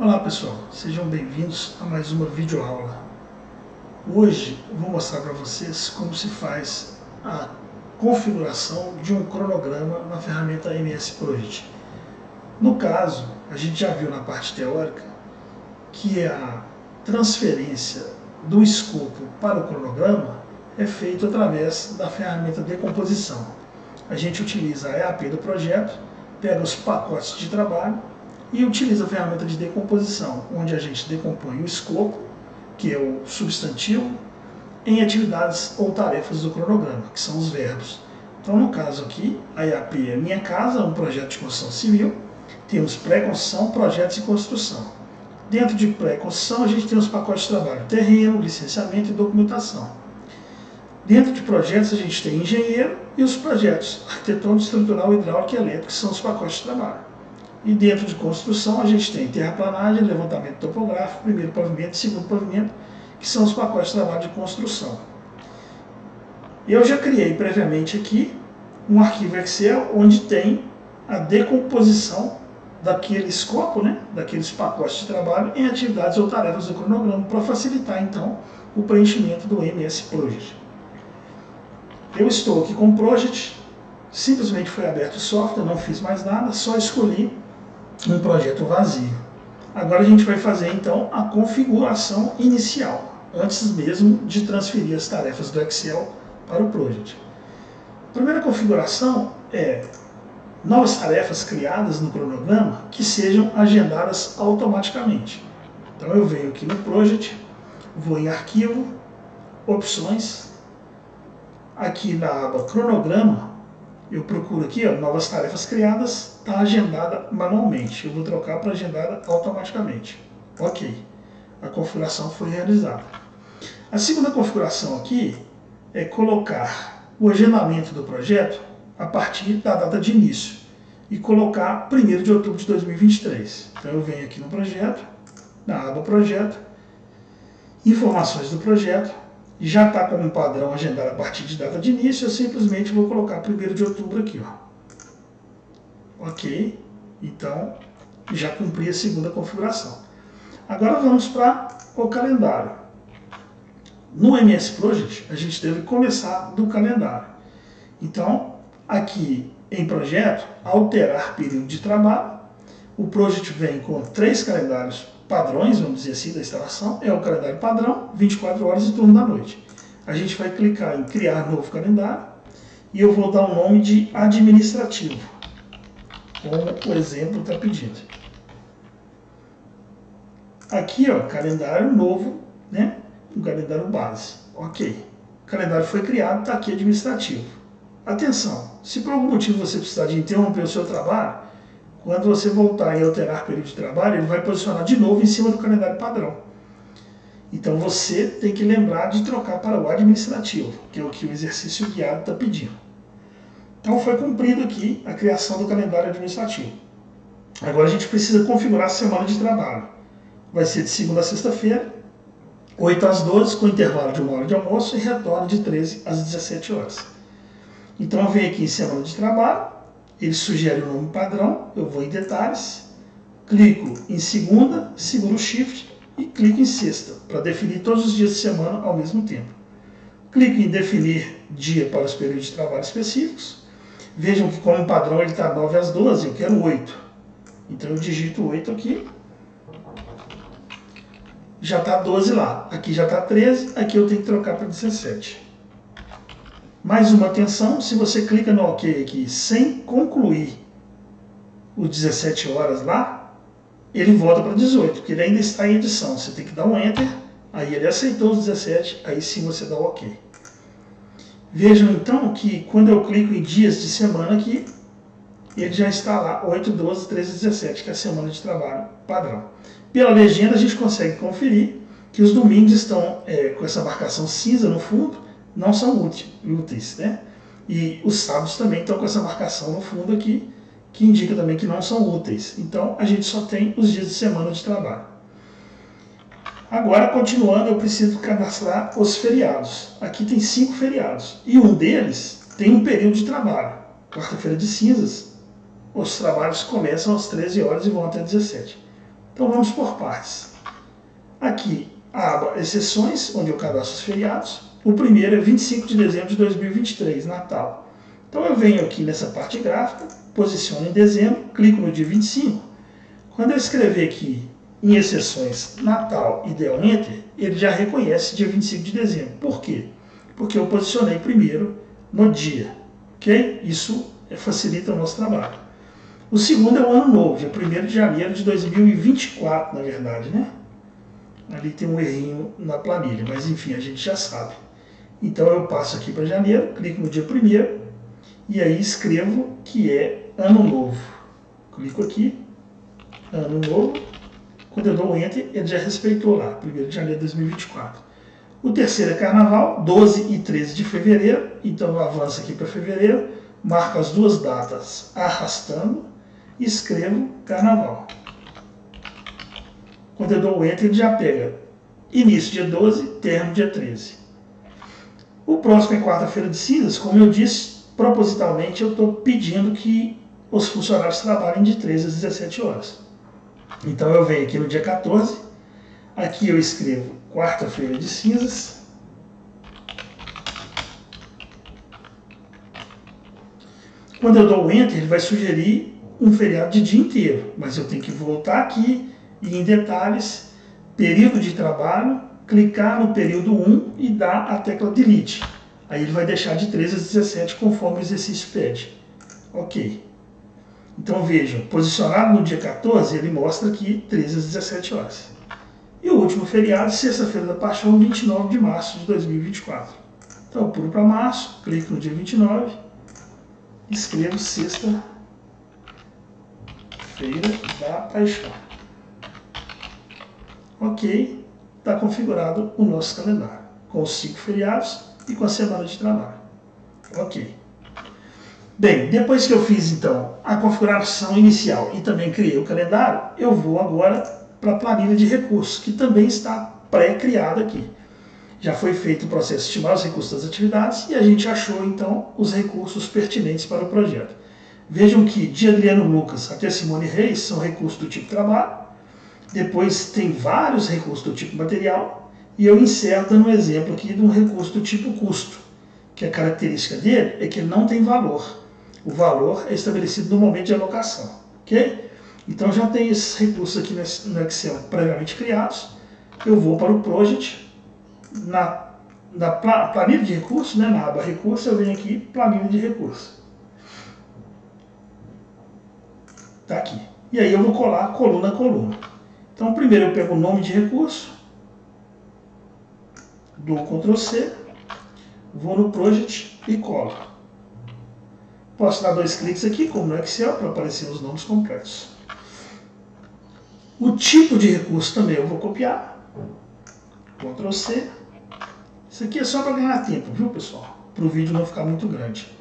Olá pessoal, sejam bem-vindos a mais uma videoaula. Hoje eu vou mostrar para vocês como se faz a configuração de um cronograma na ferramenta MS Project. No caso, a gente já viu na parte teórica que a transferência do escopo para o cronograma é feito através da ferramenta decomposição. A gente utiliza a EAP do projeto, pega os pacotes de trabalho e utiliza a ferramenta de decomposição, onde a gente decompõe o escopo, que é o substantivo, em atividades ou tarefas do cronograma, que são os verbos. Então, no caso aqui, a EAP é Minha Casa, um projeto de construção civil. Temos pré-construção, projetos e construção. Dentro de pré-construção, a gente tem os pacotes de trabalho, terreno, licenciamento e documentação. Dentro de projetos, a gente tem engenheiro e os projetos arquitetônico, estrutural, hidráulico e elétrico, que são os pacotes de trabalho. E dentro de construção a gente tem terraplanagem, levantamento topográfico, primeiro pavimento e segundo pavimento, que são os pacotes de trabalho de construção. Eu já criei previamente aqui um arquivo Excel onde tem a decomposição daquele escopo, daqueles pacotes de trabalho em atividades ou tarefas do cronograma, para facilitar então o preenchimento do MS Project. Eu estou aqui com o Project, simplesmente foi aberto o software, não fiz mais nada, só escolhi um projeto vazio. Agora a gente vai fazer então a configuração inicial, antes mesmo de transferir as tarefas do Excel para o Project. A primeira configuração é novas tarefas criadas no cronograma que sejam agendadas automaticamente. Então eu venho aqui no Project, vou em Arquivo, Opções, aqui na aba Cronograma, eu procuro aqui, novas tarefas criadas, está agendada manualmente. Eu vou trocar para agendada automaticamente. Ok, a configuração foi realizada. A segunda configuração aqui é colocar o agendamento do projeto a partir da data de início e colocar 1º de outubro de 2023. Então eu venho aqui no projeto, na aba Projeto, Informações do projeto, já está como padrão agendado a partir de data de início, eu simplesmente vou colocar 1º de outubro aqui. Ok, então já cumpri a segunda configuração. Agora vamos para o calendário. No MS Project, a gente deve começar do calendário. Então, aqui em projeto, alterar período de trabalho, o Project vem com 3 calendários padrões, vamos dizer assim, da instalação. É o calendário padrão, 24 horas e turno da noite. A gente vai clicar em criar novo calendário e eu vou dar o nome de administrativo, como o exemplo está pedindo. Aqui, calendário novo, um calendário base. Ok. O calendário foi criado, está aqui administrativo. Atenção, se por algum motivo você precisar de interromper o seu trabalho, quando você voltar e alterar período de trabalho, ele vai posicionar de novo em cima do calendário padrão. Então você tem que lembrar de trocar para o administrativo, que é o que o exercício guiado está pedindo. Então foi cumprido aqui a criação do calendário administrativo. Agora a gente precisa configurar a semana de trabalho. Vai ser de segunda a sexta-feira, 8 às 12, com intervalo de 1 hora de almoço e retorno de 13 às 17 horas. Então eu venho aqui em semana de trabalho, ele sugere o nome padrão, eu vou em detalhes, clico em segunda, seguro o shift e clico em sexta, para definir todos os dias de semana ao mesmo tempo. Clico em definir dia para os períodos de trabalho específicos. Vejam que como padrão ele está 9 às 12, eu quero 8. Então eu digito 8 aqui. Já está 12 lá, aqui já está 13, aqui eu tenho que trocar para 17. Mais uma atenção, se você clica no OK aqui sem concluir os 17 horas lá, ele volta para 18, porque ele ainda está em edição. Você tem que dar um Enter, aí ele aceitou os 17, aí sim você dá o OK. Vejam então que quando eu clico em dias de semana aqui, ele já está lá, 8, 12, 13, 17, que é a semana de trabalho padrão. Pela legenda a gente consegue conferir que os domingos estão com essa marcação cinza no fundo, não são úteis, E os sábados também estão com essa marcação no fundo aqui, que indica também que não são úteis. Então, a gente só tem os dias de semana de trabalho. Agora, continuando, eu preciso cadastrar os feriados. Aqui tem 5 feriados, e um deles tem um período de trabalho. Quarta-feira de cinzas, os trabalhos começam às 13 horas e vão até 17. Então vamos por partes. Aqui a aba exceções, onde eu cadastro os feriados. O primeiro é 25 de dezembro de 2023, Natal. Então eu venho aqui nessa parte gráfica, posiciono em dezembro, clico no dia 25. Quando eu escrever aqui em exceções Natal e der um Enter, ele já reconhece dia 25 de dezembro. Por quê? Porque eu posicionei primeiro no dia. Ok? Isso facilita o nosso trabalho. O segundo é o ano novo, dia 1º de janeiro de 2024, na verdade, né? Ali tem um errinho na planilha, mas enfim, a gente já sabe. Então eu passo aqui para janeiro, clico no dia 1º e aí escrevo que é ano novo. Clico aqui, ano novo. Quando eu dou o Enter, ele já respeitou lá, 1º de janeiro de 2024. O terceiro é carnaval, 12 e 13 de fevereiro. Então eu avanço aqui para fevereiro, marco as duas datas arrastando e escrevo carnaval. Quando eu dou o Enter, ele já pega início dia 12, término dia 13. O próximo é quarta-feira de cinzas. Como eu disse, propositalmente eu estou pedindo que os funcionários trabalhem de 13 às 17 horas. Então eu venho aqui no dia 14, aqui eu escrevo quarta-feira de cinzas. Quando eu dou o Enter, ele vai sugerir um feriado de dia inteiro, mas eu tenho que voltar aqui e em detalhes, período de trabalho, clicar no período 1 e dar a tecla Delete. Aí ele vai deixar de 13 às 17 conforme o exercício pede. Ok. Então vejam, posicionado no dia 14, ele mostra aqui 13 às 17 horas. E o último feriado, sexta-feira da Paixão, 29 de março de 2024. Então eu pulo para março, clico no dia 29, escrevo sexta-feira da Paixão. Ok, está configurado o nosso calendário, com os 5 feriados e com a semana de trabalho. Ok. Bem, depois que eu fiz então a configuração inicial e também criei o calendário, eu vou agora para a planilha de recursos, que também está pré-criada aqui. Já foi feito o processo de estimar os recursos das atividades e a gente achou então os recursos pertinentes para o projeto. Vejam que de Adriano Lucas até Simone Reis são recursos do tipo trabalho. Depois tem vários recursos do tipo material e eu encerro dando um exemplo aqui de um recurso do tipo custo, que a característica dele é que ele não tem valor. O valor é estabelecido no momento de alocação, ok? Então já tem esses recursos aqui no Excel previamente criados. Eu vou para o Project, na planilha de recursos, né, na aba recursos, eu venho aqui, planilha de recursos. Está aqui. E aí eu vou colar coluna a coluna. Então primeiro eu pego o nome de recurso, dou Ctrl C, vou no Project e colo. Posso dar 2 cliques aqui, como no Excel, para aparecer os nomes completos. O tipo de recurso também eu vou copiar. Ctrl C. Isso aqui é só para ganhar tempo, viu, pessoal? Para o vídeo não ficar muito grande.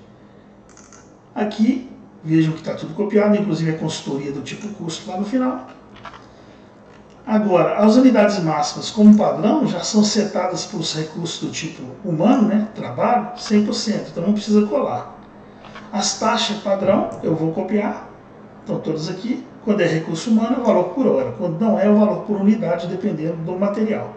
Aqui, vejam que está tudo copiado, inclusive a consultoria do tipo custo lá no final. Agora, as unidades máximas como padrão já são setadas para os recursos do tipo humano, né? Trabalho, 100%, então não precisa colar. As taxas padrão eu vou copiar, estão todas aqui. Quando é recurso humano é o valor por hora, quando não é o valor por unidade, dependendo do material.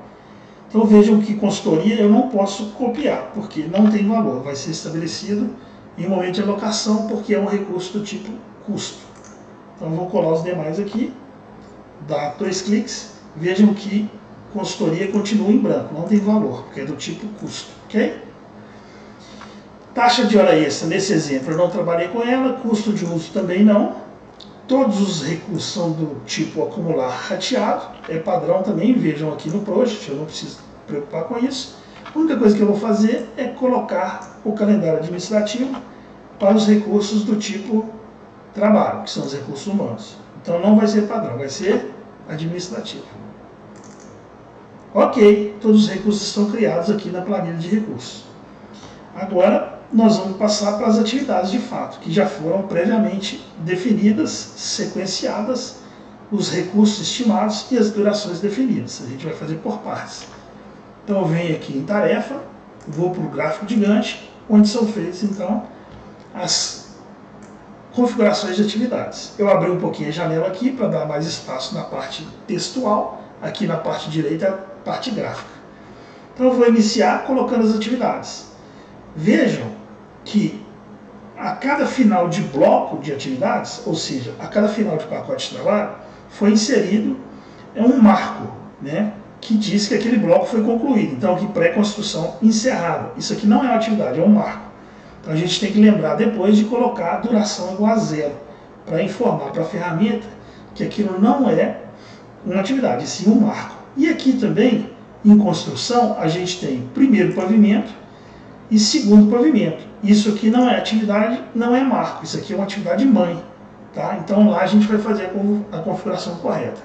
Então vejam que consultoria eu não posso copiar, porque não tem valor, vai ser estabelecido em momento de alocação, porque é um recurso do tipo custo. Então eu vou colar os demais aqui, dar 2 cliques, vejam que consultoria continua em branco, não tem valor, porque é do tipo custo, ok? Taxa de hora extra, nesse exemplo eu não trabalhei com ela, custo de uso também não. Todos os recursos são do tipo acumular rateado, é padrão também, vejam aqui no Project, eu não preciso me preocupar com isso. A única coisa que eu vou fazer é colocar o calendário administrativo para os recursos do tipo trabalho, que são os recursos humanos. Então não vai ser padrão, vai ser administrativo. Ok, todos os recursos estão criados aqui na planilha de recursos. Agora nós vamos passar para as atividades de fato, que já foram previamente definidas, sequenciadas, os recursos estimados e as durações definidas. A gente vai fazer por partes. Então eu venho aqui em tarefa, vou para o gráfico de Gantt, onde são feitas então as configurações de atividades. Eu abri um pouquinho a janela aqui para dar mais espaço na parte textual, aqui na parte direita a parte gráfica. Então eu vou iniciar colocando as atividades. Vejam que a cada final de bloco de atividades, ou seja, a cada final de pacote de trabalho, foi inserido um marco, né, que diz que aquele bloco foi concluído. Então aqui pré-construção encerrada. Isso aqui não é uma atividade, é um marco. Então a gente tem que lembrar depois de colocar a duração igual a 0, para informar para a ferramenta que aquilo não é uma atividade, e sim um marco. E aqui também, em construção, a gente tem primeiro pavimento e segundo pavimento. Isso aqui não é atividade, não é marco, isso aqui é uma atividade mãe. Tá? Então lá a gente vai fazer a configuração correta.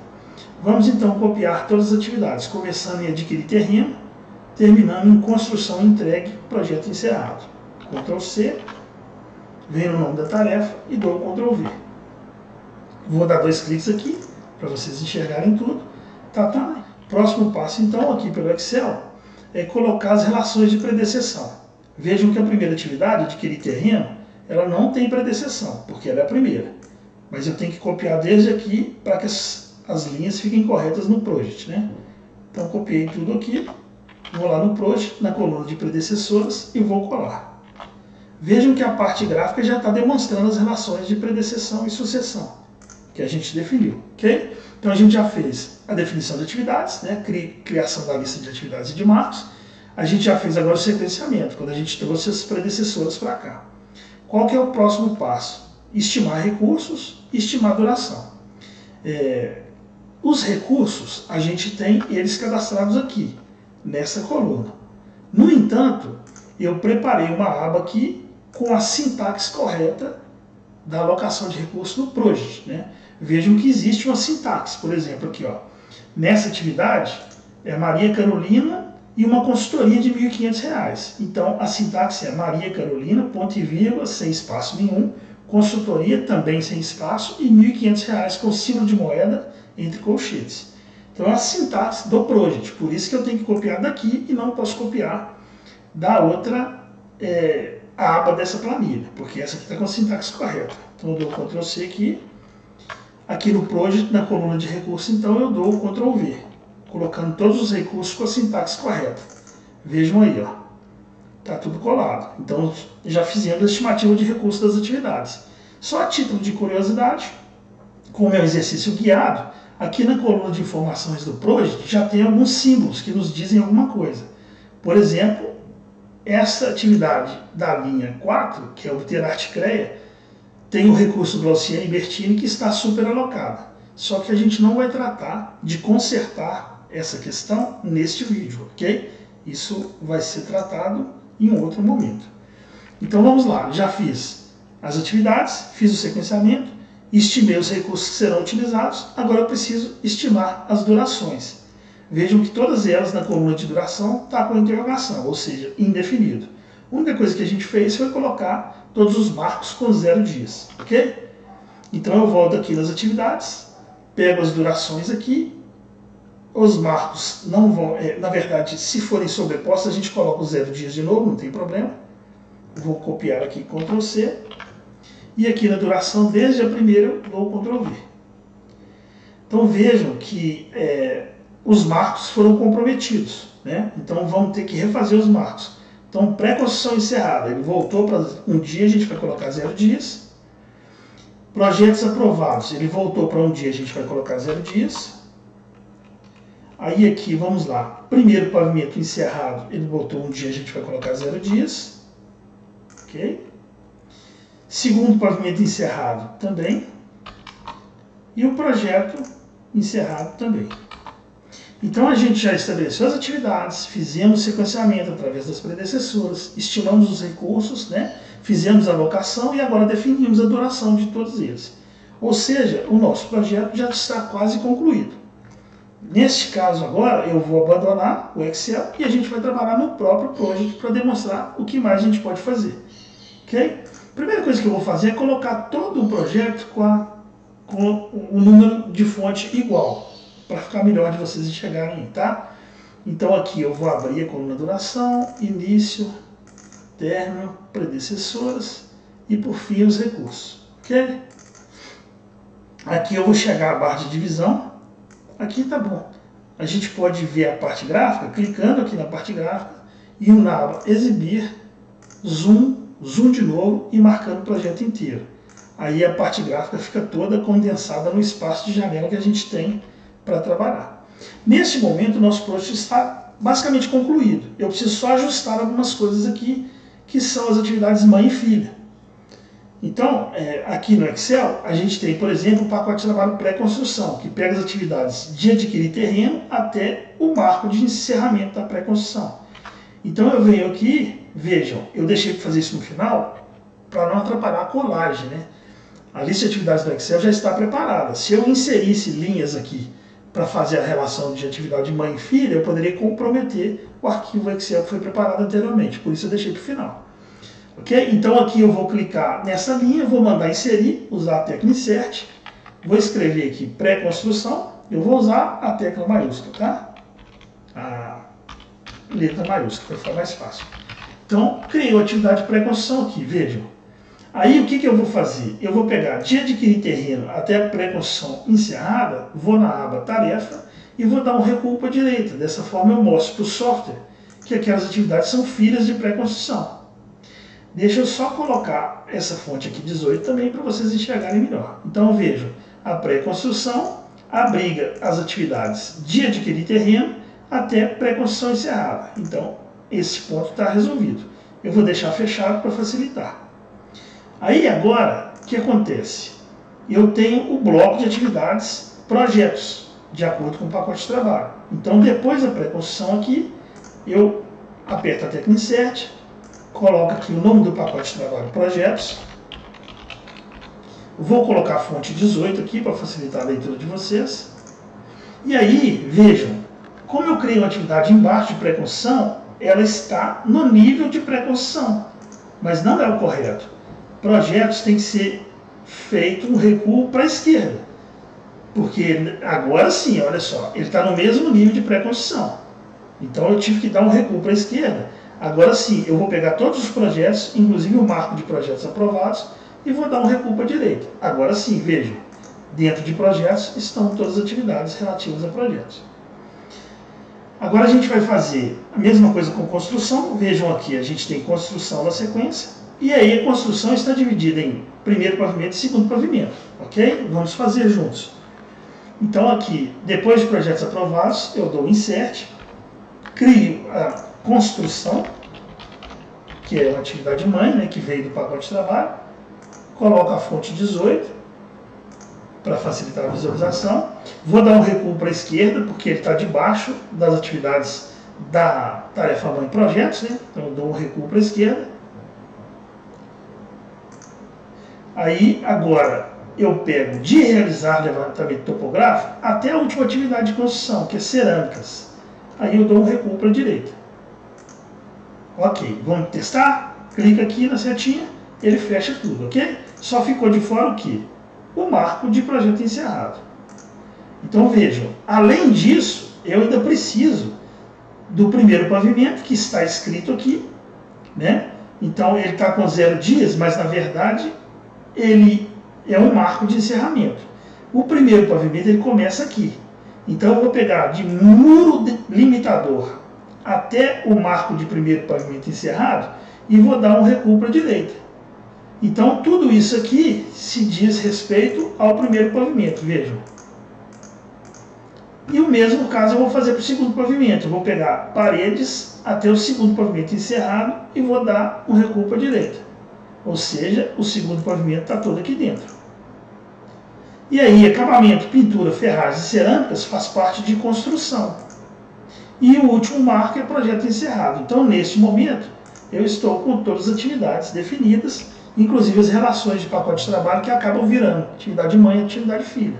Vamos então copiar todas as atividades, começando em adquirir terreno, terminando em construção entregue, projeto encerrado. Ctrl C, venho no nome da tarefa e dou o Ctrl V. Vou dar 2 cliques aqui, para vocês enxergarem tudo. Tá. Próximo passo então, aqui pelo Excel, é colocar as relações de predecessão. Vejam que a primeira atividade, adquirir terreno, ela não tem predecessão, porque ela é a primeira. Mas eu tenho que copiar desde aqui para que as linhas fiquem corretas no Project, né? Então copiei tudo aqui, vou lá no Project, na coluna de predecessoras e vou colar. Vejam que a parte gráfica já está demonstrando as relações de predecessão e sucessão que a gente definiu, ok? Então a gente já fez a definição de atividades, né? Criação da lista de atividades e de marcos. A gente já fez agora o sequenciamento, quando a gente trouxe as predecessoras para cá. Qual que é o próximo passo? Estimar recursos e estimar duração. Os recursos, a gente tem eles cadastrados aqui, nessa coluna. No entanto, eu preparei uma aba aqui com a sintaxe correta da alocação de recursos no Project, né? Vejam que existe uma sintaxe, por exemplo, aqui, ó. Nessa atividade, é Maria Carolina e uma consultoria de R$ 1.500. Então, a sintaxe é Maria Carolina, ponto e vírgula, sem espaço nenhum, consultoria também sem espaço e R$ 1.500 com símbolo de moeda entre colchetes. Então, é a sintaxe do Project, por isso que eu tenho que copiar daqui e não posso copiar da outra a aba dessa planilha, porque essa aqui está com a sintaxe correta. Então, eu dou o Ctrl C aqui. Aqui no Project, na coluna de recursos, então eu dou o Ctrl V, colocando todos os recursos com a sintaxe correta. Vejam aí, ó. Está tudo colado. Então, já fizemos a estimativa de recursos das atividades. Só a título de curiosidade, como é um exercício guiado, aqui na coluna de informações do Project já tem alguns símbolos que nos dizem alguma coisa. Por exemplo, essa atividade da linha 4, que é obter arte CREA, tem o recurso Glauciane e Bertini que está superalocado. Só que a gente não vai tratar de consertar essa questão neste vídeo, ok? Isso vai ser tratado em um outro momento. Então vamos lá, já fiz as atividades, fiz o sequenciamento, estimei os recursos que serão utilizados, agora eu preciso estimar as durações. Vejam que todas elas na coluna de duração está com interrogação, ou seja, indefinido. A única coisa que a gente fez foi colocar todos os marcos com 0 dias, ok? Então eu volto aqui nas atividades, pego as durações aqui, os marcos não vão, na verdade, se forem sobrepostos, a gente coloca os 0 dias de novo, não tem problema. Vou copiar aqui Ctrl C, e aqui na duração, desde a primeira, eu dou o Ctrl V. Então vejam que os marcos foram comprometidos, né? Então vamos ter que refazer os marcos. Então, pré-construção encerrada, ele voltou para um dia, a gente vai colocar 0 dias. Projetos aprovados, ele voltou para um dia, a gente vai colocar 0 dias. Aí aqui, vamos lá, primeiro pavimento encerrado, ele voltou um dia, a gente vai colocar 0 dias. Ok? Segundo pavimento encerrado também. E o projeto encerrado também. Então a gente já estabeleceu as atividades, fizemos sequenciamento através das predecessoras, estimamos os recursos, né? Fizemos a alocação e agora definimos a duração de todos eles. Ou seja, o nosso projeto já está quase concluído. Neste caso agora, eu vou abandonar o Excel e a gente vai trabalhar no próprio Project para demonstrar o que mais a gente pode fazer. Ok? A primeira coisa que eu vou fazer é colocar todo o projeto com o número de fonte igual, para ficar melhor de vocês enxergarem, tá? Então aqui eu vou abrir a coluna duração, início, término, predecessoras e por fim os recursos, ok? Aqui eu vou chegar à barra de divisão, aqui tá bom. A gente pode ver a parte gráfica, clicando aqui na parte gráfica, e na aba exibir, zoom, zoom de novo e marcando o projeto inteiro. Aí a parte gráfica fica toda condensada no espaço de janela que a gente tem para trabalhar. Neste momento o nosso projeto está basicamente concluído. Eu preciso só ajustar algumas coisas aqui, que são as atividades mãe e filha. Então, aqui no Excel, a gente tem, por exemplo, o pacote de trabalho pré-construção, que pega as atividades de adquirir terreno até o marco de encerramento da pré-construção. Então eu venho aqui, vejam, eu deixei para fazer isso no final, para não atrapalhar a colagem, né? A lista de atividades do Excel já está preparada. Se eu inserisse linhas aqui para fazer a relação de atividade mãe e filha, eu poderia comprometer o arquivo Excel que foi preparado anteriormente, por isso eu deixei para o final. Ok? Então aqui eu vou clicar nessa linha, vou mandar inserir, usar a tecla Insert, vou escrever aqui pré-construção, eu vou usar a tecla maiúscula, tá? A letra maiúscula, para ficar mais fácil. Então, criei a atividade pré-construção aqui, vejam. Aí o que eu vou fazer? Eu vou pegar de adquirir terreno até a pré-construção encerrada, vou na aba tarefa e vou dar um recuo para a direita. Dessa forma eu mostro para o software que aquelas atividades são filhas de pré-construção. Deixa eu só colocar essa fonte aqui 18 também para vocês enxergarem melhor. Então vejam, a pré-construção abriga as atividades de adquirir terreno até pré-construção encerrada. Então esse ponto está resolvido. Eu vou deixar fechado para facilitar. Aí agora, o que acontece? Eu tenho o bloco de atividades projetos, de acordo com o pacote de trabalho. Então depois da pré-construção aqui, eu aperto a tecla Insert, coloco aqui o nome do pacote de trabalho, projetos. Vou colocar a fonte 18 aqui para facilitar a leitura de vocês. E aí, vejam, como eu criei uma atividade embaixo de pré-construção, ela está no nível de pré-construção, mas não é o correto. Projetos tem que ser feito um recuo para a esquerda, porque agora sim, olha só, ele está no mesmo nível de pré-construção. Então eu tive que dar um recuo para a esquerda. Agora sim, eu vou pegar todos os projetos, inclusive o marco de projetos aprovados, e vou dar um recuo para a direita. Agora sim, vejam, dentro de projetos estão todas as atividades relativas a projetos. Agora a gente vai fazer a mesma coisa com construção. Vejam aqui, a gente tem construção na sequência, e aí a construção está dividida em primeiro pavimento e segundo pavimento, ok? Vamos fazer juntos. Então aqui, depois de projetos aprovados, eu dou Insert, crio a construção, que é uma atividade mãe, né, que veio do pacote de trabalho, coloco a fonte 18 para facilitar a visualização, vou dar um recuo para a esquerda, porque ele está debaixo das atividades da tarefa mãe projetos, né? Então eu dou um recuo para a esquerda. Aí agora eu pego de realizar levantamento topográfico até a última atividade de construção, que é cerâmicas. Aí eu dou um recuo para a direita. Ok, vamos testar? Clica aqui na setinha, ele fecha tudo, ok? Só ficou de fora o quê? O marco de projeto encerrado. Então vejam, além disso, eu ainda preciso do primeiro pavimento, que está escrito aqui, né? Então ele está com 0 dias, mas na verdade ele é um marco de encerramento. O primeiro pavimento ele começa aqui. Então eu vou pegar de muro limitador até o marco de primeiro pavimento encerrado e vou dar um recuo para a direita. Então tudo isso aqui se diz respeito ao primeiro pavimento, vejam. E o mesmo caso eu vou fazer para o segundo pavimento. Eu vou pegar paredes até o segundo pavimento encerrado e vou dar um recuo para a direita. Ou seja, o segundo pavimento está todo aqui dentro. E aí, acabamento, pintura, ferragens e cerâmicas faz parte de construção. E o último marco é projeto encerrado. Então, neste momento, eu estou com todas as atividades definidas, inclusive as relações de pacote de trabalho que acabam virando atividade mãe e atividade filha.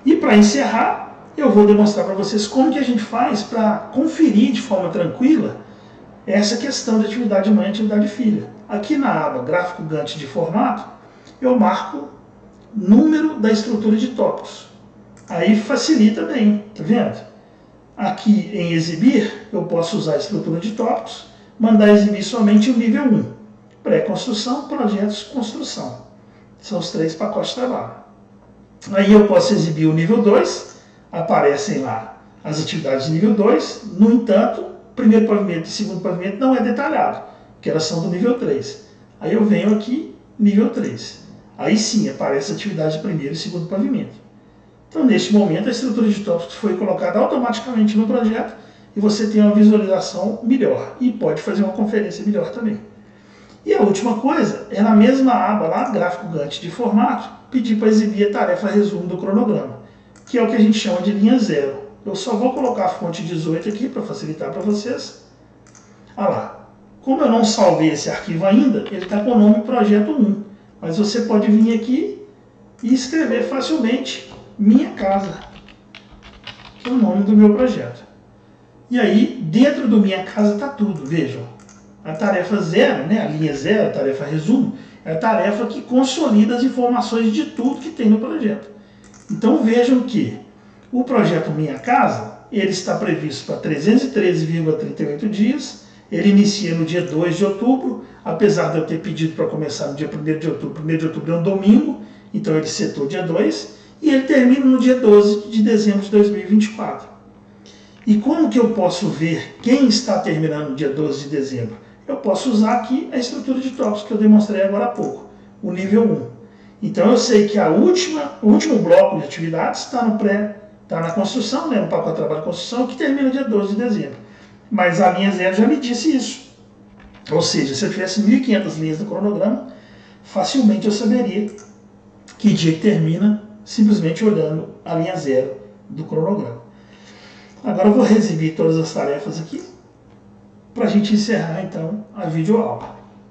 E para encerrar, eu vou demonstrar para vocês como que a gente faz para conferir de forma tranquila essa questão de atividade mãe e atividade filha. Aqui na aba Gráfico Gantt de formato, eu marco número da estrutura de tópicos. Aí facilita bem, tá vendo? Aqui em exibir, eu posso usar a estrutura de tópicos, mandar exibir somente o nível 1. Pré-construção, projetos, construção. São os 3 pacotes de trabalho. Aí eu posso exibir o nível 2, aparecem lá as atividades de nível 2, no entanto, primeiro pavimento e segundo pavimento não é detalhado, porque elas são do nível 3. Aí eu venho aqui, nível 3. Aí sim aparece a atividade de primeiro e segundo pavimento. Então, neste momento, a estrutura de tópicos foi colocada automaticamente no projeto e você tem uma visualização melhor e pode fazer uma conferência melhor também. E a última coisa é na mesma aba lá, gráfico Gantt de formato, pedir para exibir a tarefa resumo do cronograma, que é o que a gente chama de linha 0. Eu só vou colocar a fonte 18 aqui para facilitar para vocês. Olha lá. Como eu não salvei esse arquivo ainda, ele está com o nome projeto 1. Mas você pode vir aqui e escrever facilmente Minha Casa, que é o nome do meu projeto. E aí, dentro do Minha Casa está tudo, vejam. A tarefa 0, né, a linha 0, a tarefa resumo, é a tarefa que consolida as informações de tudo que tem no projeto. Então vejam que o projeto Minha Casa, ele está previsto para 313,38 dias, ele inicia no dia 2 de outubro, apesar de eu ter pedido para começar no dia 1º de outubro, 1º de outubro é um domingo, então ele setou dia 2, e ele termina no dia 12 de dezembro de 2024. E como que eu posso ver quem está terminando no dia 12 de dezembro? Eu posso usar aqui a estrutura de tópicos que eu demonstrei agora há pouco, o nível 1. Então eu sei que o último bloco de atividades está na construção, né, no pacote de trabalho de construção, que termina dia 12 de dezembro. Mas a linha 0 já me disse isso. Ou seja, se eu tivesse 1.500 linhas do cronograma, facilmente eu saberia que dia que termina, simplesmente olhando a linha 0 do cronograma. Agora eu vou exibir todas as tarefas aqui, para a gente encerrar então a videoaula.